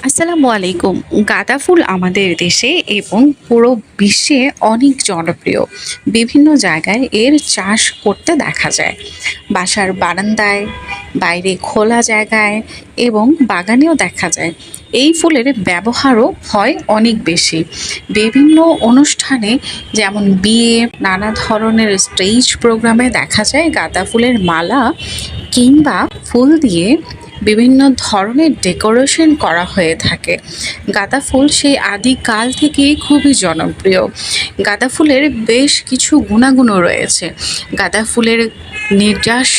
আসসালামু আলাইকুম। গাঁদা ফুল আমাদের দেশে এবং পুরো বিশ্বে অনেক জনপ্রিয়। বিভিন্ন জায়গায় এর চাষ করতে দেখা যায়। বাসার বারান্দায়, বাইরে খোলা জায়গায় এবং বাগানেও দেখা যায়। এই ফুলের ব্যবহারও হয় অনেক বেশি। বিভিন্ন অনুষ্ঠানে যেমন বিয়ে, নানা ধরনের স্টেজ প্রোগ্রামে দেখা যায় গাঁদা ফুলের মালা কিংবা ফুল দিয়ে বিভিন্ন ধরনের ডেকোরেশন করা হয়ে থাকে। গাঁদা ফুল সেই আদিকাল থেকেই খুবই জনপ্রিয়। গাঁদা ফুলের বেশ কিছু গুণাগুণও রয়েছে। গাঁদা ফুলের নির্যাস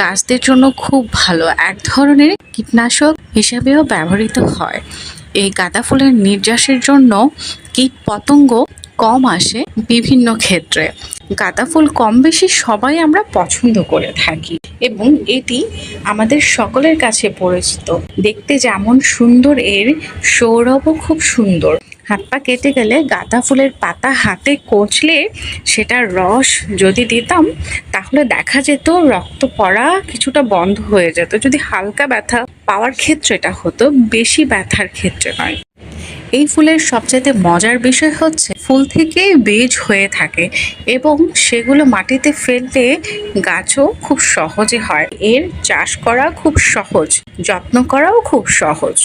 গাছদের জন্য খুব ভালো, এক ধরনের কীটনাশক হিসেবেও ব্যবহৃত হয়। এই গাঁদা ফুলের নির্যাসের জন্য কীট পতঙ্গ কম আসে বিভিন্ন ক্ষেত্রে। গাঁদা ফুল কম বেশি সবাই আমরা পছন্দ করে থাকি এবং এটি আমাদের সকলের কাছে পরিচিত। দেখতে যেমন সুন্দর, এর সৌরভও খুব সুন্দর। হাত পা কেটে গেলে গাঁদা ফুলের পাতা হাতে কচলে সেটার রস যদি দিতাম তাহলে দেখা যেত রক্ত পড়া কিছুটা বন্ধ হয়ে যেত। যদি হালকা ব্যথা পাওয়ার ক্ষেত্রে এটা হতো, বেশি ব্যথার ক্ষেত্রে নয়। এই ফুলের সবচেয়ে মজার বিষয় হচ্ছে ফুল থেকে বীজ হয়ে থাকে এবং সেগুলো মাটিতে ফেললে গাছও খুব সহজে হয়। এর চাষ করা খুব সহজ, যত্ন করাও খুব সহজ।